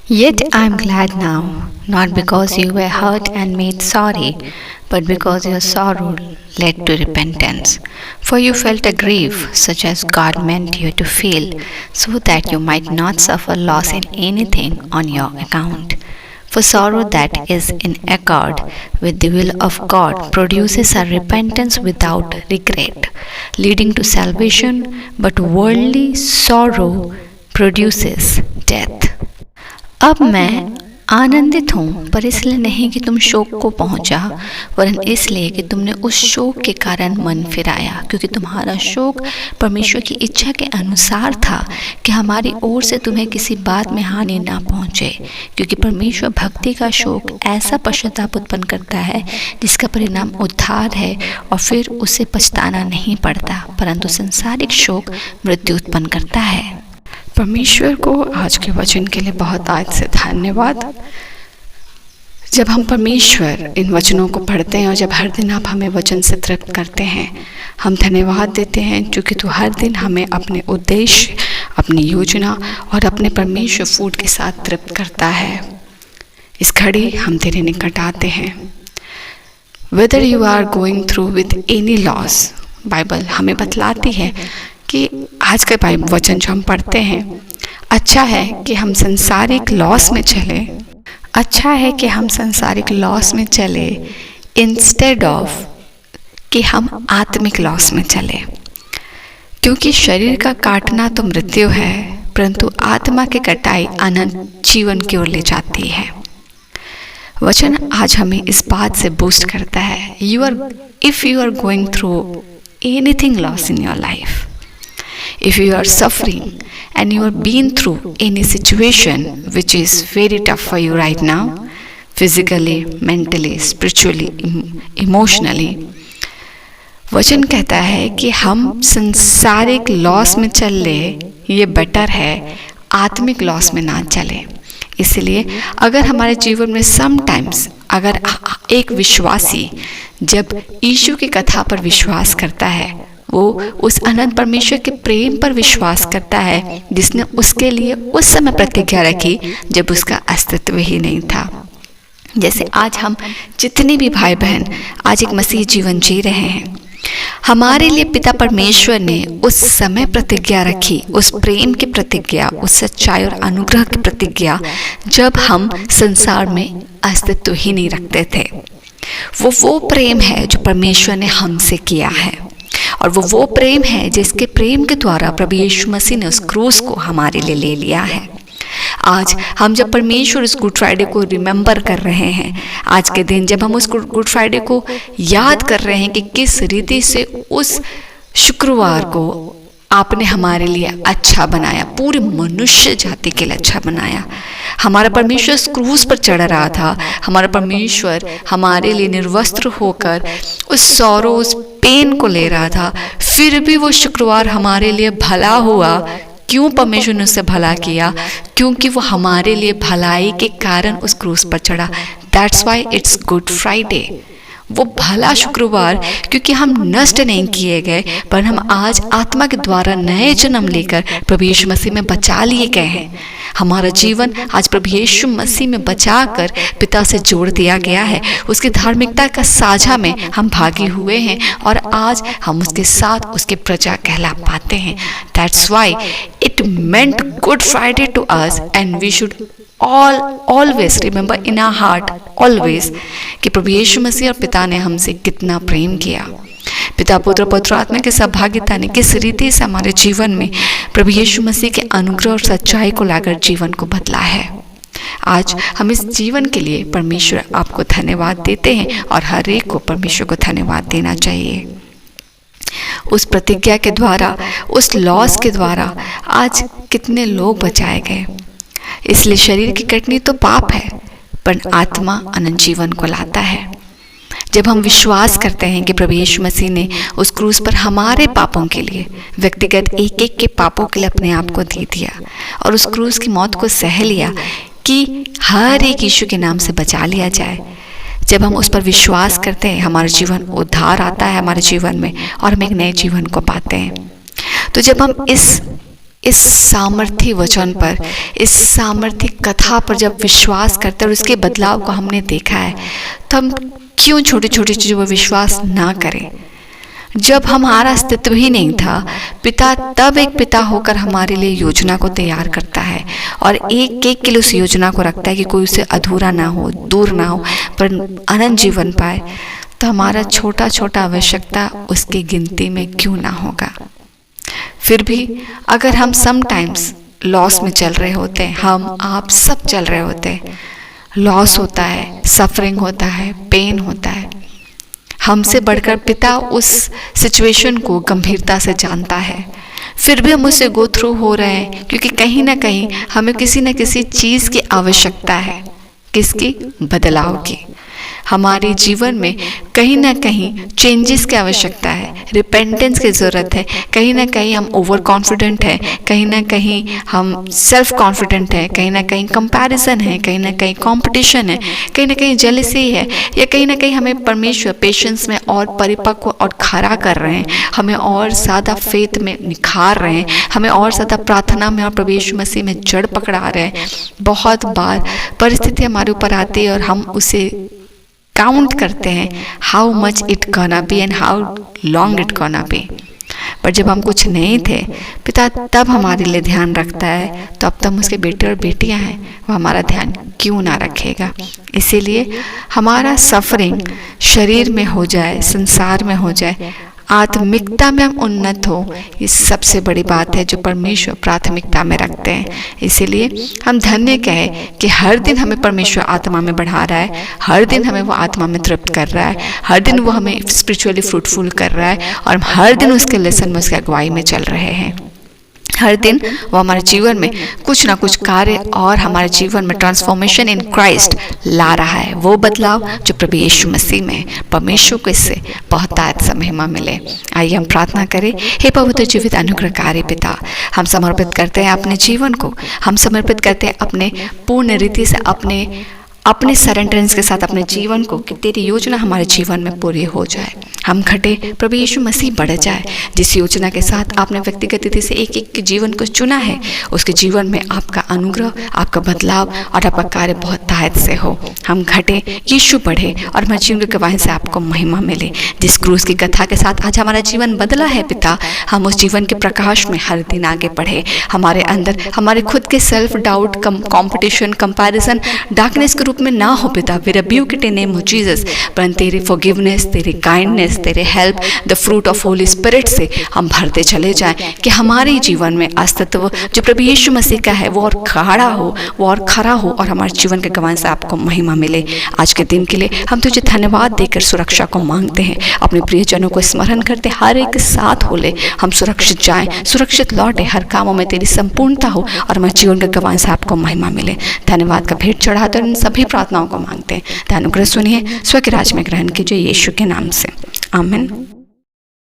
Yet I am glad now, not because you were hurt and made sorry, but because your sorrow led to repentance. For you felt a grief such as God meant you to feel, so that you might not suffer loss in anything on your account. For sorrow that is in accord with the will of God produces a repentance without regret, leading to salvation, but worldly sorrow produces death. अब मैं आनंदित हूँ, पर इसलिए नहीं कि तुम शोक को पहुँचा, वरन इसलिए कि तुमने उस शोक के कारण मन फिराया, क्योंकि तुम्हारा शोक परमेश्वर की इच्छा के अनुसार था कि हमारी ओर से तुम्हें किसी बात में हानि ना पहुँचे। क्योंकि परमेश्वर भक्ति का शोक ऐसा पश्चाताप उत्पन्न करता है जिसका परिणाम उद्धार है, और फिर उसे पछताना नहीं पड़ता, परंतु संसारिक शोक मृत्यु उत्पन्न करता है। परमेश्वर को आज के वचन के लिए बहुत आज से धन्यवाद। जब हम परमेश्वर इन वचनों को पढ़ते हैं और जब हर दिन आप हमें वचन से तृप्त करते हैं, हम धन्यवाद देते हैं क्योंकि तू हर दिन हमें अपने उद्देश्य, अपनी योजना और अपने परमेश्वर फूड के साथ तृप्त करता है। इस घड़ी हम तेरे निकट आते हैं। Whether you are going through with any loss, Bible हमें बतलाती है कि आज के वचन जो हम पढ़ते हैं, अच्छा है कि हम संसारिक लॉस में चले, अच्छा है कि हम संसारिक लॉस में चले इंस्टेड ऑफ कि हम आत्मिक लॉस में चले। क्योंकि शरीर का काटना तो मृत्यु है, परंतु आत्मा की कटाई अनंत जीवन की ओर ले जाती है। वचन आज हमें इस बात से बूस्ट करता है, if you are going through anything loss in your life, if you are suffering and you are been through any situation which is very tough for you right now, physically, mentally, spiritually, emotionally, वचन कहता है कि हम संसारिक loss में चल ले, ये बेटर है आत्मिक लॉस में ना चले। इसलिए अगर हमारे जीवन में समटाइम्स अगर एक विश्वासी जब यीशु की कथा पर विश्वास करता है, वो उस अनंत परमेश्वर के प्रेम पर विश्वास करता है जिसने उसके लिए उस समय प्रतिज्ञा रखी जब उसका अस्तित्व ही नहीं था। जैसे आज हम जितने भी भाई बहन आज एक मसीह जीवन जी रहे हैं, हमारे लिए पिता परमेश्वर ने उस समय प्रतिज्ञा रखी, उस प्रेम की प्रतिज्ञा, उस सच्चाई और अनुग्रह की प्रतिज्ञा जब हम संसार में अस्तित्व ही नहीं रखते थे। वो प्रेम है जो परमेश्वर ने हमसे किया है, और वो प्रेम है जिसके प्रेम के द्वारा प्रभु यीशु मसीह ने उस क्रूस को हमारे लिए ले लिया है। आज हम जब परमेश्वर इस गुड फ्राइडे को रिमेंबर कर रहे हैं, आज के दिन जब हम उस गुड फ्राइडे को याद कर रहे हैं कि किस रीति से उस शुक्रवार को आपने हमारे लिए अच्छा बनाया, पूरे मनुष्य जाति के लिए अच्छा बनाया। हमारा परमेश्वर उस क्रूस पर चढ़ रहा था, हमारा परमेश्वर हमारे लिए निर्वस्त्र होकर उस सौरों उस पेन को ले रहा था, फिर भी वो शुक्रवार हमारे लिए भला हुआ। क्यों परमेश्वर ने उससे भला किया? क्योंकि वो हमारे लिए भलाई के कारण उस क्रूस पर चढ़ा। That's why it's good Friday, वो भला शुक्रवार, क्योंकि हम नष्ट नहीं किए गए पर हम आज आत्मा के द्वारा नए जन्म लेकर प्रभु यीशु मसीह में बचा लिए गए हैं। हमारा जीवन आज प्रभु यीशु मसीह में बचाकर पिता से जोड़ दिया गया है। उसकी धार्मिकता का साझा में हम भागी हुए हैं और आज हम उसके साथ उसके प्रजा कहला पाते हैं। That's why it meant Good Friday to us and we should always remember in our heart always कि प्रभु यीशु मसीह और पिता ने हमसे कितना प्रेम किया। पिता पुत्र पवित्र आत्मा के सहभागिता ने किस रीति से हमारे जीवन में प्रभु यीशु मसीह के अनुग्रह और सच्चाई को लाकर जीवन को बदला है। आज हम इस जीवन के लिए परमेश्वर आपको धन्यवाद देते हैं और हर एक को परमेश्वर को धन्यवाद देना चाहिए। उस प्रतिज्ञा के द्वारा, उस लॉस के द्वारा आज कितने लोग बचाए गए। इसलिए शरीर की कटनी तो पाप है, पर आत्मा अनंत जीवन को लाता है। जब हम विश्वास करते हैं कि प्रभु यीशु मसीह ने उस क्रूस पर हमारे पापों के लिए, व्यक्तिगत एक एक के पापों के लिए अपने आप को दे दिया और उस क्रूस की मौत को सह लिया कि हर एक यीशु के नाम से बचा लिया जाए। जब हम उस पर विश्वास करते हैं, हमारा जीवन उद्धार आता है हमारे जीवन में और हम एक नए जीवन को पाते हैं। तो जब हम इस इस सामर्थ्य वचन पर, इस सामर्थ्य कथा पर जब विश्वास करते हैं और उसके बदलाव को हमने देखा है, तो हम क्यों छोटी छोटी चीज़ों पर विश्वास ना करें। जब हमारा अस्तित्व ही नहीं था, पिता तब एक पिता होकर हमारे लिए योजना को तैयार करता है और एक एक के लिए उस योजना को रखता है कि कोई उसे अधूरा ना हो, दूर ना हो, पर अनंत जीवन पाए। तो हमारा छोटा छोटा आवश्यकता उसकी गिनती में क्यों ना होगा। फिर भी अगर हम समटाइम्स लॉस में चल रहे होते हैं, हम आप सब चल रहे होते हैं, लॉस होता है, सफरिंग होता है, पेन होता है, हमसे बढ़कर पिता उस सिचुएशन को गंभीरता से जानता है, फिर भी हम उससे गो थ्रू हो रहे हैं क्योंकि कहीं ना कहीं हमें किसी न किसी चीज़ की आवश्यकता है। किसकी? बदलाव की। हमारे जीवन में कहीं ना कहीं चेंजेस की आवश्यकता है, रिपेंटेंस की ज़रूरत है। कहीं ना कहीं हम ओवर कॉन्फिडेंट हैं, कहीं ना कहीं हम सेल्फ कॉन्फिडेंट हैं, कहीं ना कहीं कंपैरिजन है, कहीं ना कहीं कंपटीशन है, कहीं ना कहीं जेलसी है, या कहीं ना कहीं हमें परमेश्वर पेशेंस में और परिपक्व और खड़ा कर रहे हैं, हमें और ज़्यादा फेथ में निखार रहे हैं, हमें और ज़्यादा प्रार्थना में और प्रभु यीशु मसीह में जड़ पकड़ा रहे हैं। बहुत बार परिस्थिति हमारे ऊपर आती है और हम उसे काउंट करते हैं, how much it gonna be and how long it gonna be. पर जब हम कुछ नहीं थे, पिता तब हमारे लिए ध्यान रखता है, तो अब तक उसके बेटे और बेटियां हैं, वो हमारा ध्यान क्यों ना रखेगा। इसीलिए हमारा सफरिंग शरीर में हो जाए, संसार में हो जाए, आत्मिकता में हम उन्नत हो, ये सबसे बड़ी बात है जो परमेश्वर प्राथमिकता में रखते हैं। इसीलिए हम धन्य कहें कि हर दिन हमें परमेश्वर आत्मा में बढ़ा रहा है, हर दिन हमें वो आत्मा में तृप्त कर रहा है, हर दिन वो हमें स्पिरिचुअली फ्रूटफुल कर रहा है और हम हर दिन उसके लेसन में, उसके अगुवाई में चल रहे हैं। हर दिन वो हमारे जीवन में कुछ ना कुछ कार्य और हमारे जीवन में ट्रांसफॉर्मेशन इन क्राइस्ट ला रहा है। वो बदलाव जो प्रभु यीशु मसीह में, परमेश्वर को इससे बहुत आयत महिमा मिले। आइए हम प्रार्थना करें। हे पवित्र जीवित अनुग्रहकारी पिता, हम समर्पित करते हैं अपने जीवन को, हम समर्पित करते हैं अपने पूर्ण रीति से, अपने सरेंडरेंस के साथ अपने जीवन को, कि तेरी योजना हमारे जीवन में पूरी हो जाए। हम घटे, प्रभु यीशु मसीह बढ़ जाए। जिस योजना के साथ आपने व्यक्तिगत रीति से एक एक के जीवन को चुना है, उसके जीवन में आपका अनुग्रह, आपका बदलाव और आपका कार्य बहुत तायत से हो। हम घटे, यीशु बढ़े और हमारे जीवन के गवाही से आपको महिमा मिले। जिस क्रूस की कथा के साथ आज हमारा जीवन बदला है पिता, हम उस जीवन के प्रकाश में हर दिन आगे बढ़े। हमारे अंदर हमारे खुद के self doubt, competition, comparison, darkness के रूप में ना हो पिता। We rebuke it in name of Jesus. पर तेरी फॉरगिवनेस, तेरी काइंडनेस, तेरे help, the fruit of Holy Spirit से हम भरते चले जाएं कि हमारे जीवन में अस्तित्व जो प्रभु यीशु मसीह का है वो और खड़ा हो, वो और खरा हो और हमारे जीवन के गवाही से आपको महिमा मिले। आज के दिन के लिए हम तुझे धन्यवाद देकर सुरक्षा को मांगते हैं। अपने प्रियजनों को स्मरण करते हर एक साथ हो ले, हम सुरक्षित जाएं, सुरक्षित लौटे, हर कामों में तेरी संपूर्णता हो और हमारे जीवन के गवाही से आपको महिमा मिले। धन्यवाद का भेंट चढ़ाकर इन सभी प्रार्थनाओं को मांगते हैं। अनुग्रह सुनिए, स्व के राज में ग्रहण कीजिए, यीशु के नाम से, आमीन।